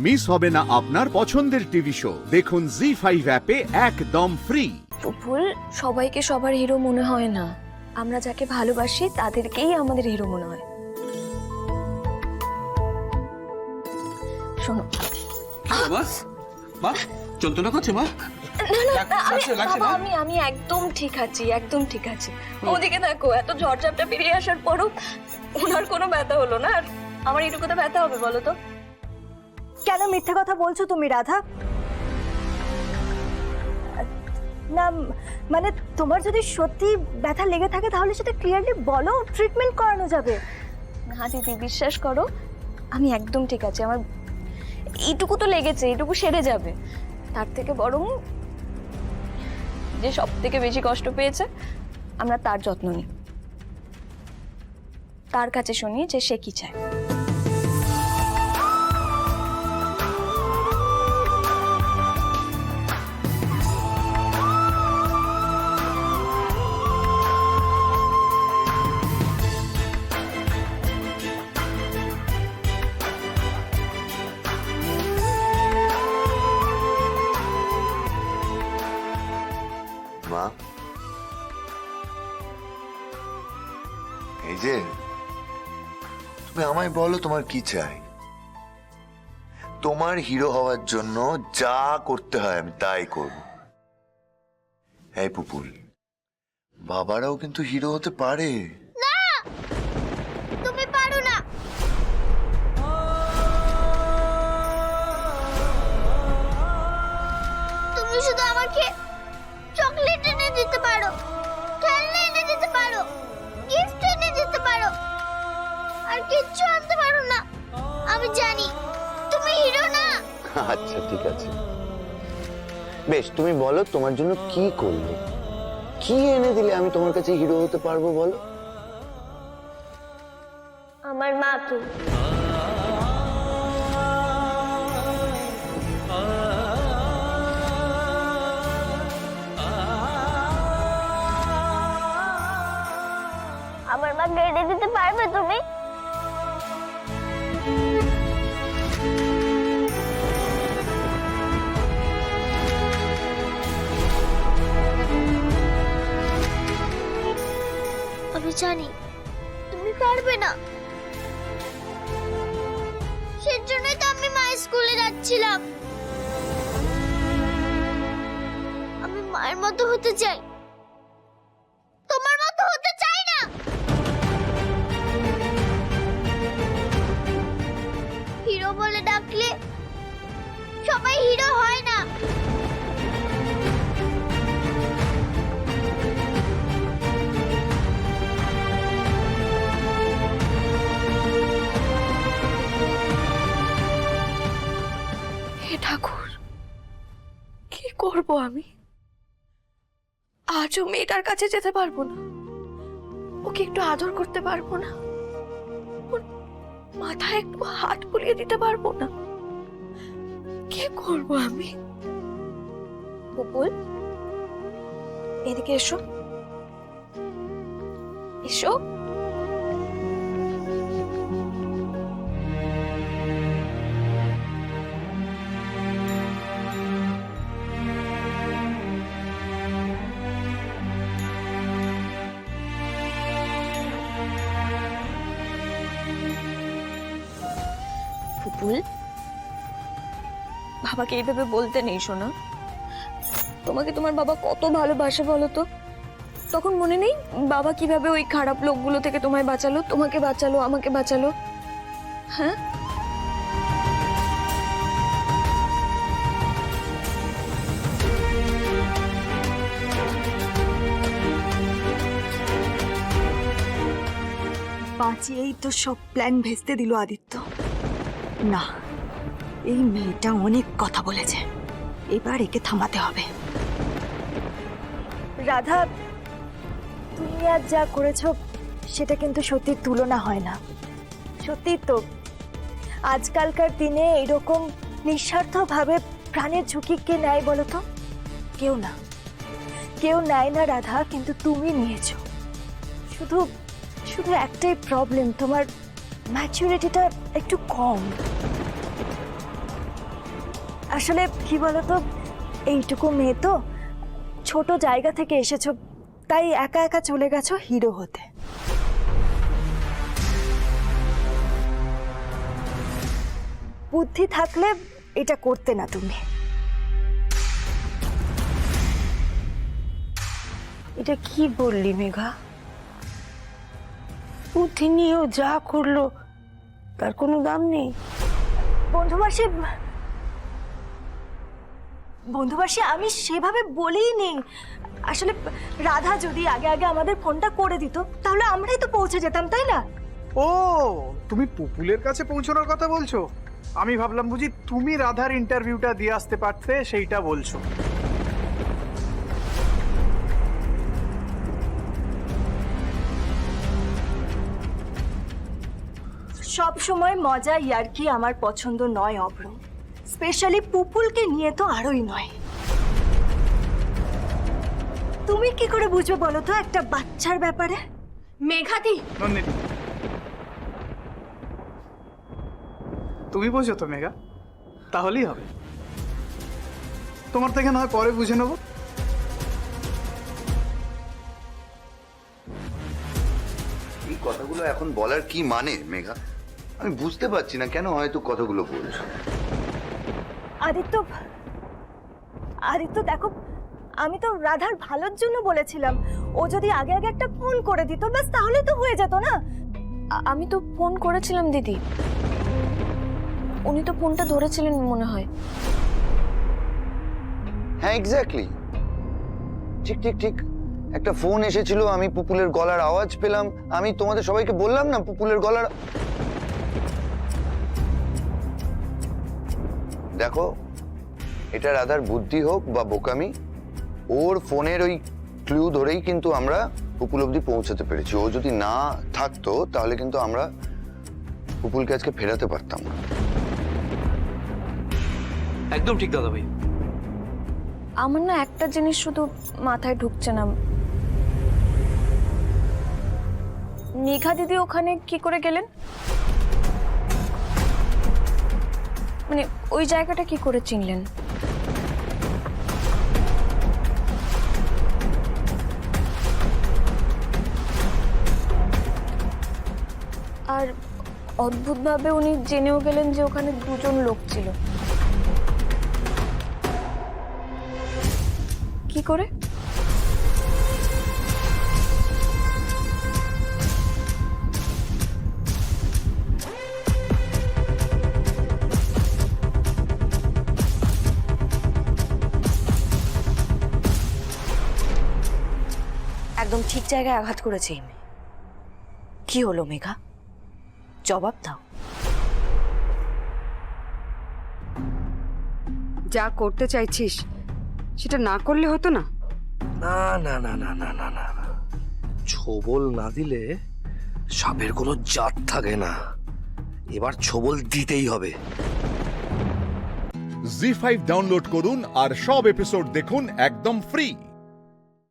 Miss হবে না আপনার পছন্দের টিভি শো। দেখুন জি5 অ্যাপে একদম ফ্রি। ভুল, সবাইকে সবার হিরো মনে হয় না। আমরা যাকে ভালোবাসি তাদেরকেই আমাদের হিরো মনে হয়। শোনো, মা যন্ত্রণা করছে মা? বাবা, আমি একদম ঠিক আছি, একদম ঠিক আছি। ওদিকে দেখো, এত ঝড়ঝাপটা পেরিয়ে আসার পরও ওনার কোনো ব্যথা হলো না, আর আমার এইটুকুতে ব্যথা হবে বলো তো? কেন মিথ্যে কথা বলছো তুমি রাধা? না মানে তোমার যদি সত্যি ব্যথা লেগে থাকে তাহলে সেটা ক্লিয়ারলি বলো, ট্রিটমেন্ট করানো যাবে। না দিদি, বিশ্বাস করো, আমি একদম ঠিক আছি। আমার এইটুকু তো লেগেছে, এইটুকু সেরে যাবে। তার থেকে বরং যে সব থেকে বেশি কষ্ট পেয়েছে আমরা তার যত্ন নিই, তার কাছে শুনি যে সে কি চায়। মা, এই যে তুমি আমায় বলো তোমার কি চাই। তোমার হিরো হওয়ার জন্য যা করতে হয় আমি তাই করব। এই পুপুল, বাবারাও কিন্তু হিরো হতে পারে। তুমি পারো না। তুমি শুধু আমাকে চকলেট এনে দিতে পারো, খেলনা এনে দিতে পারো, গিফট এনে দিতে পারো, আর কিচ্ছু আনতে পারো না। আমি জানি তুমি হিরো না। আচ্ছা ঠিক আছে, বেশ, তুমি বলো তোমার জন্য কি করবে, কি এনে দিলে আমি তোমার কাছে হিরো হতে পারবো বলো। আমার মাকে। আমার মাকে এনে দিতে পারবে তুমি? আমি জানি তুমি পারবে না, সেজন্যই তো আমি মায়ের স্কুলে যাচ্ছিলাম। আমি মায়ের মতো হতে চাই, তোমার মতো হতে চাই না। হিরো বলে ডাকলে সবাই হিরো হয় না। হে ঠাকুর, কি করব আমি? আজও মেয়েটার কাছে যেতে পারবো না, ওকে একটু আদর করতে পারবো না, ওর মাথায় একটু হাত বুলিয়ে দিতে পারবো না। কি করব আমি? বকুল, এদিকে এসো, এসো। ফুপুল, বাবাকে এইভাবে বলতে নেই শোনা। তোমাকে তোমার বাবা কত ভালোবাসে বলো তো? তখন মনে নেই বাবা কিভাবে ওই খারাপ লোকগুলো থেকে তোমায় বাঁচালো, তোমাকে বাঁচালো, আমাকে বাঁচালো? হ্যাঁ, বাঁচিয়েই তো সব প্ল্যান ভেস্তে দিল আদিত্য। না, এই মেয়েটা অনেক কথা বলেছে, এবার একে থামাতে হবে। রাধা, তুমি আজ যা করেছো সেটা কিন্তু সত্যি তুলনা হয় না। সত্যি তো, আজকালকার দিনে এরকম নিঃস্বার্থভাবে প্রাণের ঝুঁকি কে নেয় বলো তো? কেউ না, কেউ নেয় না রাধা, কিন্তু তুমি নিয়েছো। শুধু শুধু একটাই প্রবলেম, তোমার ম্যাচুরিটিটা একটু কম। আসলে কি বলতো, এইটুকু মেয়ে তো, ছোট জায়গা থেকে এসেছো, তাই একা একা চলে গেছো হিরো হতে। বুদ্ধি থাকলে এটা করতে না তুমি। এটা কি বললি মেঘা? বুদ্ধি নিয়েও যা করলো তার কোনো দাম নেই। বন্ধুবাসী আমি সেভাবে বলিনি। আসলে রাধা যদি আগে আগে আমাদের ফোনটা করে দিত তাহলে আমরাই তো পৌঁছে যেতাম, তাই না? ও, তুমি পুপুলের কাছে পৌঁছানোর কথা বলছো? আমি ভাবলাম বুঝি তুমি রাধার ইন্টারভিউটা দিয়ে আসতে পারতে, সেইটা বলছো। সব সময় মজা ইয়ার্কি আমার পছন্দ নয় অভ্র, স্পেশালি পুপুলকে নিয়ে তো আরোই নয়। তুমি কি করে বুঝবে বলো তো একটা বাচ্চার ব্যাপারে? মেঘাদি, নন্দিনী, তুমি বোঝো তো মেঘা, তাহলেই হবে। তোমার থেকে না হয় পরে বুঝে নেবো। এই কথাগুলো এখন বলার কি মানে মেঘা? আমি বুঝতে পারছি না কেন হয়তো কথাগুলো বলছো। আদিত্য দেখো, আমি তো রাধার ভালোর জন্য বলেছিলাম। ও যদি আগে আগে একটা ফোন করে দিত ব্যাস, তাহলে তো হয়ে যেত না? আমি তো ফোন করেছিলাম দিদি, উনি তো ফোনটা ধরেছিলেন মনে হয়। হ্যাঁ এক্স্যাক্টলি, ঠিক ঠিক ঠিক। একটা ফোন এসেছিল, আমি পুপুলের গলার আওয়াজ পেলাম। আমি তোমাদের সবাইকে বললাম না পুপুলের গলার। দেখো, এটা রাধার বুদ্ধি হোক বা বোকামি, ওর ফোনের ওই ক্লু ধরেই কিন্তু আমরা পুপুল অবধি পৌঁছাতে পেরেছি। ও যদি না থাকতো তাহলে কিন্তু আমরা পুপুলকে আজকে ফেরাতে পারতাম না। একদম ঠিক দাদা ভাই। আমার না একটা জিনিস শুধু মাথায় ঢুকছে না, মেঘা দিদি ওখানে কি করে গেলেন? মানে ওই জায়গাটা কি করে চিনলেন? আর অদ্ভুতভাবে উনি জেনেও গেলেন যে ওখানে দুজন লোক ছিল। কি করে? একদম ঠিক জায়গায় আঘাত করেছে এই মেয়ে। কি হলো মেঘা, জবাব দাও। যা করতে চাইছিস সেটা না করলে হতো না? না না না না না না না না, ছোবল না দিলে সাপের কোনো জাত থাকে না। এবার ছোবল দিতেই হবে। জি5 ডাউনলোড করুন আর সব এপিসোড দেখুন একদম ফ্রি।